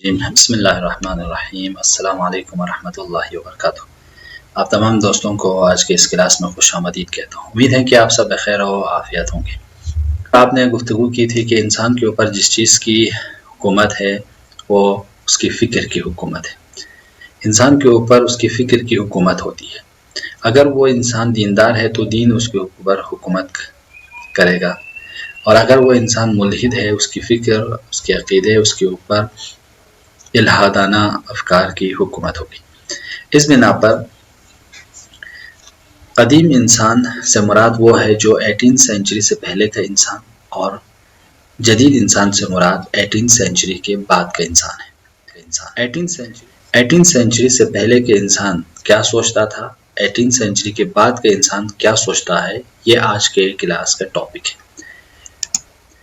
جی بسم اللہ الرحمن الرحیم۔ السلام علیکم ورحمۃ اللہ وبرکاتہ۔ آپ تمام دوستوں کو آج کے اس کلاس میں خوش آمدید کہتا ہوں۔ امید ہے کہ آپ سب بخیر و عافیت ہوں گے۔ آپ نے گفتگو کی تھی کہ انسان کے اوپر جس چیز کی حکومت ہے وہ اس کی فکر کی حکومت ہے۔ انسان کے اوپر اس کی فکر کی حکومت ہوتی ہے۔ اگر وہ انسان دیندار ہے تو دین اس کے اوپر حکومت کرے گا، اور اگر وہ انسان ملحد ہے اس کی فکر، اس کے عقیدے، اس کے اوپر الہادانہ افکار کی حکومت ہوگی۔ اس بنا پر قدیم انسان سے مراد وہ ہے جو 18 سینچری سے پہلے کا انسان، اور جدید انسان سے مراد 18 سینچری کے بعد کا انسان ہے۔ 18 سینچری سے پہلے کے انسان کیا سوچتا تھا، 18 سینچری کے بعد کا انسان کیا سوچتا ہے، یہ آج کے کلاس کا ٹاپک ہے۔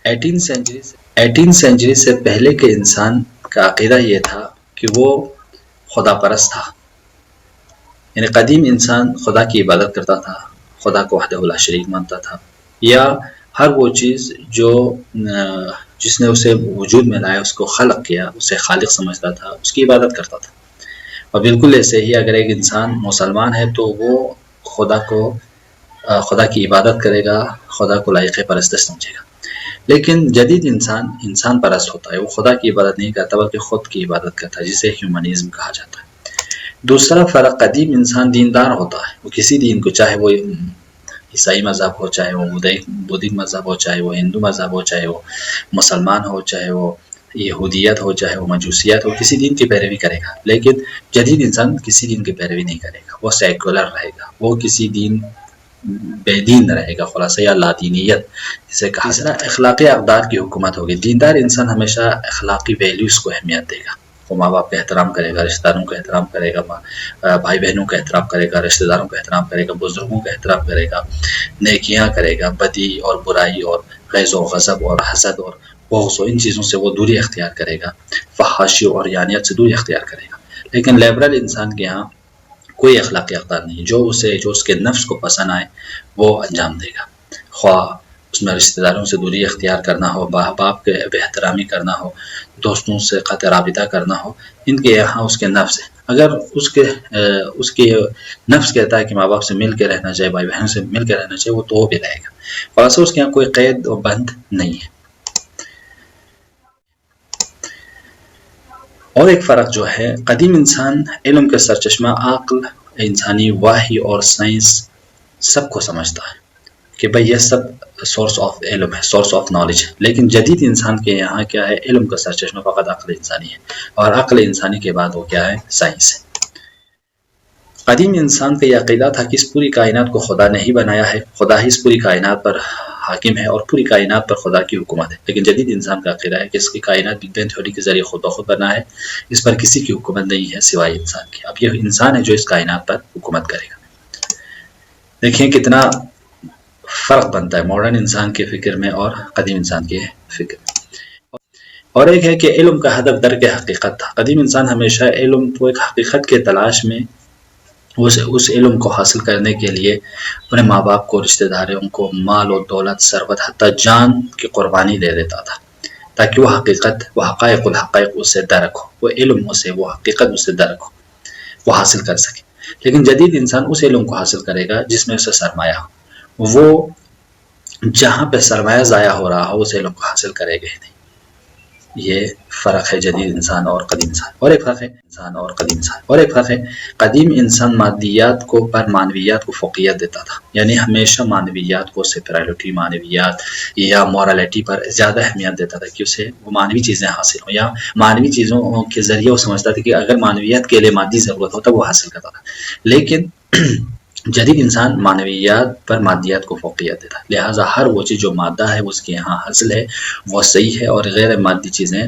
18 سینچری سے پہلے کے انسان کا عقیدہ یہ تھا کہ وہ خدا پرست تھا، یعنی قدیم انسان خدا کی عبادت کرتا تھا، خدا کو وحدہ لا شریک مانتا تھا، یا ہر وہ چیز جس نے اسے وجود میں لایا، اس کو خلق کیا، اسے خالق سمجھتا تھا، اس کی عبادت کرتا تھا۔ اور بالکل ایسے ہی اگر ایک انسان مسلمان ہے تو وہ خدا کی عبادت کرے گا، خدا کو لائق پرست سمجھے گا۔ لیکن جدید انسان پرست ہوتا ہے، وہ خدا کی عبادت نہیں کرتا بلکہ خود کی عبادت کرتا ہے، جسے ہیومنزم کہا جاتا ہے۔ دوسرا فرق، قدیم انسان دیندار ہوتا ہے، وہ کسی دین کو، چاہے وہ عیسائی مذہب ہو، چاہے وہ بودھی مذہب ہو، چاہے وہ ہندو مذہب ہو، چاہے وہ مسلمان ہو، چاہے وہ یہودیت ہو، چاہے وہ مجوسیت ہو، کسی دین کی پیروی کرے گا۔ لیکن جدید انسان کسی دین کی پیروی نہیں کرے گا، وہ سیکولر رہے گا، وہ کسی دین بے دین رہے گا، خلاصہ یا لادینیت جسے کہا جاتا ہے۔ اخلاقی اقدار کی حکومت ہوگی۔ دیندار انسان ہمیشہ اخلاقی ویلیوز کو اہمیت دے گا، وہ ماں باپ کا احترام کرے گا، رشتہ داروں کا احترام کرے گا، بھائی بہنوں کا احترام کرے گا، رشتہ داروں کا احترام کرے گا، بزرگوں کا احترام کرے گا، نیکیاں کرے گا، بدی اور برائی اور غیظ و غضب اور حسد اور بغض و ان چیزوں سے وہ دوری اختیار کرے گا، فحاشی اور یانیت سے دوری اختیار کرے گا۔ لیکن لیبرل انسان کے ہاں کوئی اخلاقی اقدار نہیں، جو اس کے نفس کو پسند آئے وہ انجام دے گا، خواہ اس میں رشتہ داروں سے دوری اختیار کرنا ہو، ماں باپ کے بے احترامی کرنا ہو، دوستوں سے قطع رابطہ کرنا ہو، ان کے یہاں اس کے نفس ہے۔ اگر اس کے نفس کہتا ہے کہ ماں باپ سے مل کے رہنا چاہیے، بھائی بہنوں سے مل کے رہنا چاہیے، وہ تو وہ بھی رہے گا، خلاصہ اس کے یہاں کوئی قید و بند نہیں ہے۔ اور ایک فرق جو ہے، قدیم انسان علم کے سرچشمہ عقل، انسانی وحی اور سائنس سب کو سمجھتا ہے کہ بھئی یہ سب سورس آف علم ہے، سورس آف نالج ہے۔ لیکن جدید انسان کے یہاں کیا ہے، علم کا سرچشمہ فقط عقل انسانی ہے، اور عقل انسانی کے بعد وہ کیا ہے، سائنس ہے۔ قدیم انسان کا یہ عقیدہ تھا کہ اس پوری کائنات کو خدا نے ہی بنایا ہے، خدا ہی اس پوری کائنات پر حاکم ہے اور پوری کائنات پر خدا کی حکومت ہے۔ لیکن جدید انسان کا عقیدہ ہے کہ اس کی کائنات بگ بینگ تھیوری کے ذریعے خود بخود بنا ہے، اس پر کسی کی حکومت نہیں ہے سوائے انسان کی۔ اب یہ انسان ہے جو اس کائنات پر حکومت کرے گا۔ دیکھیں کتنا فرق بنتا ہے ماڈرن انسان کے فکر میں اور قدیم انسان کے فکر میں۔ اور ایک ہے کہ علم کا ہدف درک حقیقت تھا۔ قدیم انسان ہمیشہ علم کو ایک حقیقت کے تلاش میں اس علم کو حاصل کرنے کے لیے اپنے ماں باپ کو، رشتہ داروں کو، مال و دولت، ثروت، حتیٰ جان کی قربانی دے دیتا تھا، تاکہ وہ حقیقت، وہ حقائق الحقائق اسے درک ہو، وہ علم اسے، وہ حقیقت اسے درک ہو، وہ حاصل کر سکے۔ لیکن جدید انسان اس علم کو حاصل کرے گا جس میں اسے سرمایہ ہو، وہ جہاں پہ سرمایہ ضائع ہو رہا ہو اس علم کو حاصل کرے گا ہی نہیں۔ یہ فرق ہے جدید انسان اور قدیم انسان۔ اور ایک فرق ہے قدیم انسان مادیات کو پر معنویات کو فوقیت دیتا تھا، یعنی ہمیشہ معنویات کو، سپیریورٹی، معنویات یا مورالٹی پر زیادہ اہمیت دیتا تھا کہ اسے وہ معنوی چیزیں حاصل ہوں، یا معنوی چیزوں کے ذریعے وہ سمجھتا تھا کہ اگر معنویات کے لیے مادی ضرورت ہوتا وہ حاصل کرتا تھا۔ لیکن جدید انسان معنویات پر مادیات کو فوقیت دیتا ہے، لہٰذا ہر وہ چیز جو مادہ ہے وہ اس کے یہاں حاصل ہے، وہ صحیح ہے، اور غیر مادی چیزیں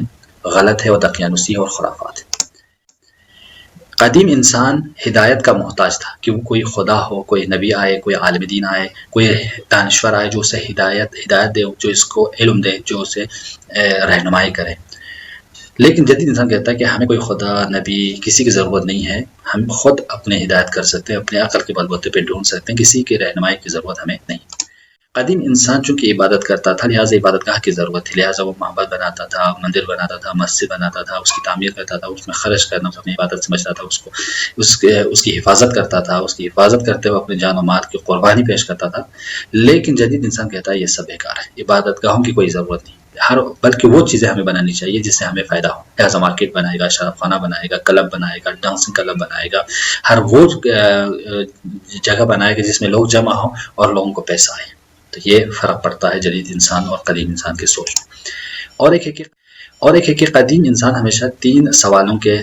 غلط ہے اور دقیانوسی اور خرافات ہے۔ قدیم انسان ہدایت کا محتاج تھا کہ وہ کوئی خدا ہو، کوئی نبی آئے، کوئی عالم دین آئے، کوئی دانشور آئے جو اسے ہدایت دے، جو اس کو علم دے، جو اسے رہنمائی کرے۔ لیکن جدید انسان کہتا ہے کہ ہمیں کوئی خدا، نبی، کسی کی ضرورت نہیں ہے، ہم خود اپنے ہدایت کر سکتے ہیں، اپنے عقل کے بل بوتے پہ ڈھونڈ سکتے ہیں، کسی کی رہنمائی کی ضرورت ہمیں نہیں۔ قدیم انسان چونکہ عبادت کرتا تھا لہٰذا عبادت گاہ کی ضرورت تھی، لہٰذا وہ معبد بناتا تھا، مندر بناتا تھا، مسجد بناتا تھا، اس کی تعمیر کرتا تھا، اس میں خرچ کرنا اس اپنی عبادت سمجھتا تھا، اس کی حفاظت کرتا تھا، اس کی حفاظت کرتے ہوئے اپنے جان و مال کی قربانی پیش کرتا تھا۔ لیکن جدید انسان کہتا ہے یہ سب بیکار ہے، عبادت گاہوں کی کوئی ضرورت نہیں، بلکہ وہ چیزیں ہمیں بنانی چاہیے جس سے ہمیں فائدہ ہو، لہٰذا مارکیٹ بنائے گا، شراب خانہ بنائے گا، کلب بنائے گا، ڈانسنگ کلب بنائے گا، ہر وہ جگہ بنائے گا جس میں لوگ جمع ہوں اور لوگوں کو پیسہ آئے۔ تو یہ فرق پڑتا ہے جدید انسان اور قدیم انسان کی سوچ میں۔ اور ایک ہے کہ قدیم انسان ہمیشہ 3 سوالوں کے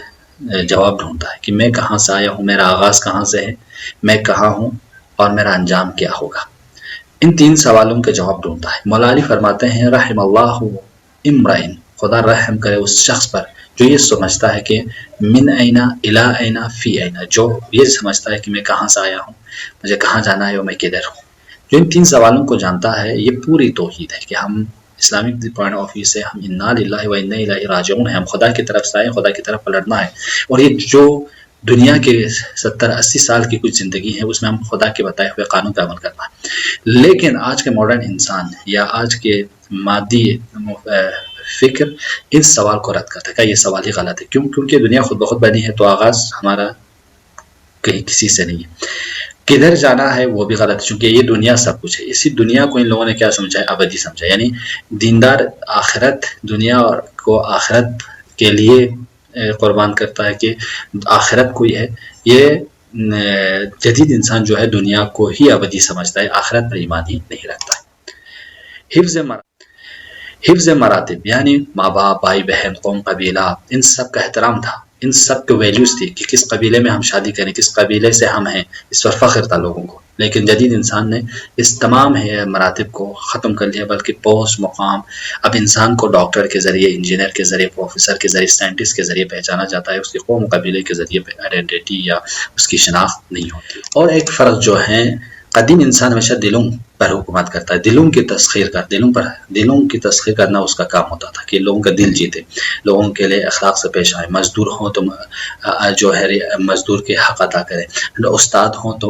جواب ڈھونڈتا ہے کہ میں کہاں سے آیا ہوں، میرا آغاز کہاں سے ہے، میں کہاں ہوں اور میرا انجام کیا ہوگا۔ ان 3 سوالوں کے جواب ڈھونڈتا ہے۔ مولا علی فرماتے ہیں رحم اللہ امرئن، خدا رحم کرے اس شخص پر جو یہ سمجھتا ہے کہ من اینا الی اینا فی اینا، جو یہ سمجھتا ہے کہ میں کہاں سے آیا ہوں، مجھے کہاں جانا ہے اور میں کدھر ہوں۔ جو ان 3 سوالوں کو جانتا ہے یہ پوری توحید ہے کہ ہم اسلامک پوائنٹ آف ویو سے ہم انا للہ و انا الیہ راجعون ہیں، ہم خدا کی طرف سے آئے، خدا کی طرف پلٹنا ہے۔ اور یہ جو دنیا کے 70-80 سال کی کچھ زندگی ہے اس میں ہم خدا کے بتائے ہوئے قانون پر عمل کرنا ہے۔ لیکن آج کے ماڈرن انسان یا آج کے مادی فکر اس سوال کو رد کرتا ہے کہ یہ سوال ہی غلط ہے، کیونکہ دنیا خود بخود بنی ہے تو آغاز ہمارا کہیں کسی سے نہیں ہے، کدھر جانا ہے وہ بھی غلط ہے چونکہ یہ دنیا سب کچھ ہے۔ اسی دنیا کو ان لوگوں نے کیا سمجھا ہے، ابدی سمجھا، یعنی دیندار آخرت دنیا کو آخرت کے لیے قربان کرتا ہے کہ آخرت کوئی ہے۔ یہ جدید انسان جو ہے دنیا کو ہی ابدی سمجھتا ہے، آخرت پر ایمان ہی نہیں رکھتا ہے۔ حفظ مراتب یعنی ماں باپ، بھائی بہن، قوم، قبیلہ، ان سب کا احترام تھا، ان سب کے ویلیوز تھی کہ کس قبیلے میں ہم شادی کریں، کس قبیلے سے ہم ہیں، اس پر فخر تھا لوگوں کو۔ لیکن جدید انسان نے اس تمام مراتب کو ختم کر لیا، بلکہ پوسٹ مقام اب انسان کو ڈاکٹر کے ذریعے، انجینئر کے ذریعے، پروفیسر کے ذریعے، سائنٹسٹ کے ذریعے پہچانا جاتا ہے، اس کی قوم قبیلے کے ذریعے آئیڈینٹی یا اس کی شناخت نہیں ہوتی۔ اور ایک فرق جو ہے، قدیم انسان ہمیشہ دلوں پر حکومت کرتا ہے، دلوں کی تسخیر کرنا اس کا کام ہوتا تھا کہ لوگوں کا دل جیتے، لوگوں کے لیے اخلاق سے پیش آئے، مزدور ہوں تو جو ہے مزدور کے حق ادا کرے، استاد ہوں تو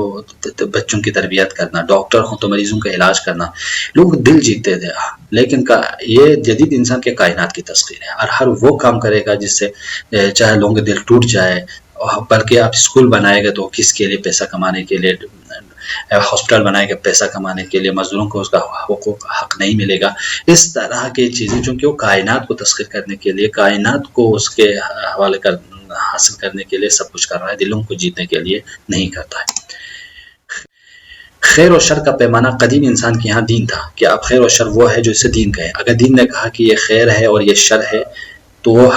بچوں کی تربیت کرنا، ڈاکٹر ہوں تو مریضوں کا علاج کرنا، لوگ دل جیتے تھے۔ لیکن یہ جدید انسان کے کائنات کی تسخیر ہے، اور ہر وہ کام کرے گا جس سے چاہے لوگوں کے دل ٹوٹ جائے، بلکہ آپ اسکول بنائے گا تو کس کے لیے، پیسہ کمانے کے لیے، ہاسپٹل بنائے گا پیسا کمانے کے لیے، مزدوروں کو اس کا حقوق حق نہیں ملے گا۔ اس طرح کی چیزیں چونکہ وہ کائنات کو تسخیر کرنے کے لیے، کائنات کو اس کے حوالے حاصل کرنے کے لیے سب کچھ کر رہا ہے، دلوں کو جیتنے کے لیے نہیں کرتا ہے۔ خیر و شر کا پیمانہ قدیم انسان کے یہاں دین تھا کہ اب خیر و شر وہ ہے جو اسے دین کہے۔ اگر دین نے کہا کہ یہ خیر ہے اور یہ شر ہے تو وہ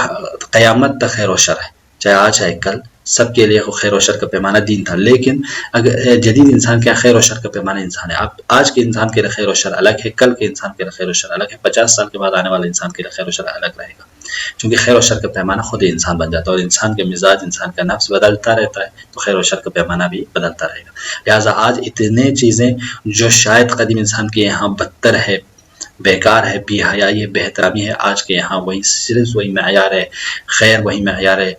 قیامت تک خیر و شر ہے، چاہے آج چاہے کل، سب کے لیے خیر و شر کا پیمانہ دین تھا۔ لیکن اگر جدید انسان کے خیر و شر کا پیمانہ انسان ہے، اب آج کے انسان کے لیے خیر و شر الگ ہے، کل کے انسان کے لیے خیر و شر الگ ہے، 50 سال کے بعد آنے والے انسان کے لیے خیر و شر الگ رہے گا، چونکہ خیر و شر کا پیمانہ خود ہی انسان بن جاتا ہے، اور انسان کے مزاج، انسان کا نفس بدلتا رہتا ہے تو خیر و شر کا پیمانہ بھی بدلتا رہے گا۔ لہٰذا آج اتنے چیزیں جو شاید قدیم انسان کے یہاں بدتر ہے، بیکار ہے، بے حیائی ہے، بے احترامی ہے، آج کے یہاں وہی صرف وہی معیار ہے، خیر وہی معیار ہے،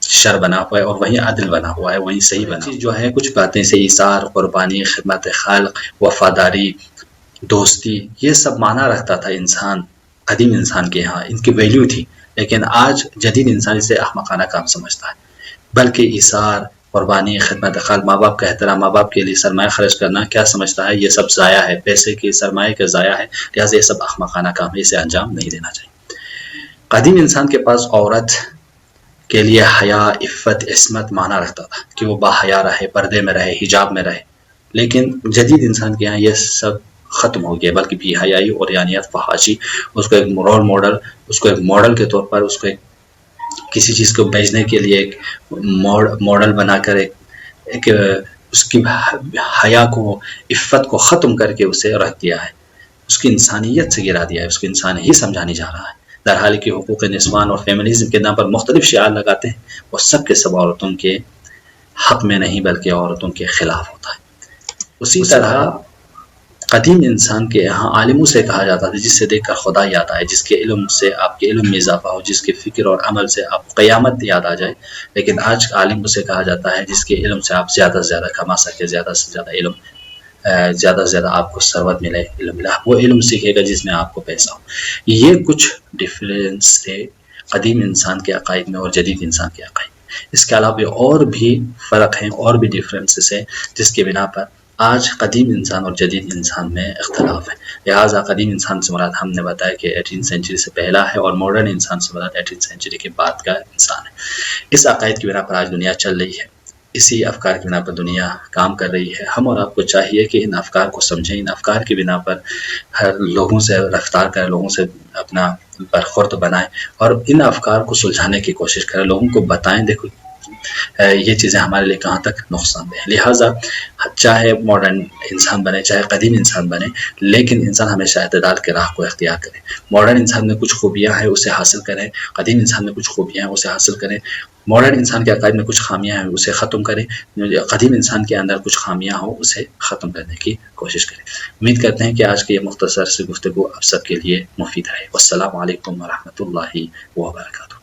شر بنا ہوا ہے، اور وہی عدل بنا ہوا ہے، وہی صحیح بنا ہوا ہے۔ جو ہے کچھ باتیں سے ایثار، قربانی، خدمت خلق، وفاداری، دوستی، یہ سب معنی رکھتا تھا انسان، قدیم انسان کے یہاں ان کی ویلیو تھی، لیکن آج جدید انسان اسے احمقانہ کام سمجھتا ہے۔ بلکہ ایثار، قربانی، خدمت خلق، ماں باپ کا احترام، ماں باپ کے لیے سرمایہ خرچ کرنا کیا سمجھتا ہے، یہ سب ضائع ہے، پیسے کی سرمایہ کا ضائع ہے، لہٰذا یہ سب احمقانہ کام ہے، اسے انجام نہیں دینا چاہیے۔ قدیم انسان کے پاس عورت کے لیے حیا، عفت، عصمت معنی رکھتا تھا کہ وہ باحیا رہے، پردے میں رہے، حجاب میں رہے، لیکن جدید انسان کے یہاں یہ سب ختم ہو گیا، بلکہ بے حیائی، عریانیت، فحاشی، اس کو ایک رول ماڈل، اس کو ایک ماڈل کے طور پر، اس کو ایک کسی چیز کو بیچنے کے لیے ایک ماڈل بنا کر ایک اس کی حیا کو، عفت کو ختم کر کے اسے رکھ دیا ہے، اس کی انسانیت سے گرا دیا ہے، اس کو انسان ہی سمجھا نہیں جا رہا ہے۔ درحال کہ حقوق نسوان اور فیمنزم کے نام پر مختلف شعار لگاتے ہیں، وہ سب کے سب عورتوں کے حق میں نہیں بلکہ عورتوں کے خلاف ہوتا ہے۔ اسی طرح قدیم انسان کے یہاں عالموں سے کہا جاتا تھا جس سے دیکھ کر خدا یاد آئے، جس کے علم سے آپ کے علم میں اضافہ ہو، جس کے فکر اور عمل سے آپ قیامت یاد آ جائے۔ لیکن آج عالموں سے کہا جاتا ہے جس کے علم سے آپ زیادہ سے زیادہ کما سکے، زیادہ سے زیادہ علم زیادہ سے زیادہ آپ کو ثروت ملے، علم ملا، وہ علم سیکھے گا جس میں آپ کو پیسہ ہو۔ یہ کچھ ڈفرینس تھے قدیم انسان کے عقائد میں اور جدید انسان کے عقائد میں۔ اس کے علاوہ اور بھی فرق ہیں، اور بھی ڈفرینسز ہیں جس کے بنا پر آج قدیم انسان اور جدید انسان میں اختلاف ہے۔ لہٰذا قدیم انسان سے مراد ہم نے بتایا کہ 18 سینچری سے پہلا ہے، اور ماڈرن انسان سے مراد 18 سینچری کے بعد کا انسان ہے۔ اس عقائد کی بنا پر آج دنیا چل رہی ہے، اسی افکار کی بنا پر دنیا کام کر رہی ہے۔ ہم اور آپ کو چاہیے کہ ان افکار کو سمجھیں، ان افکار کی بنا پر ہر لوگوں سے رفتار کریں، لوگوں سے اپنا برخورد بنائیں، اور ان افکار کو سلجھانے کی کوشش کریں، لوگوں کو بتائیں دیکھو یہ چیزیں ہمارے لیے کہاں تک نقصان دہ ہیں۔ لہٰذا چاہے ماڈرن انسان بنے چاہے قدیم انسان بنے، لیکن انسان ہمیشہ اعتدال کے راہ کو اختیار کرے۔ ماڈرن انسان میں کچھ خوبیاں ہیں اسے حاصل کریں، قدیم انسان میں کچھ خوبیاں ہیں اسے حاصل کریں۔ ماڈرن انسان کے عقائد میں کچھ خامیاں ہیں اسے ختم کریں، قدیم انسان کے اندر کچھ خامیاں ہوں اسے ختم کرنے کی کوشش کریں۔ امید کرتے ہیں کہ آج کی یہ مختصر سی گفتگو آپ سب کے لیے مفید رہے۔ والسلام علیکم ورحمۃ اللہ وبرکاتہ۔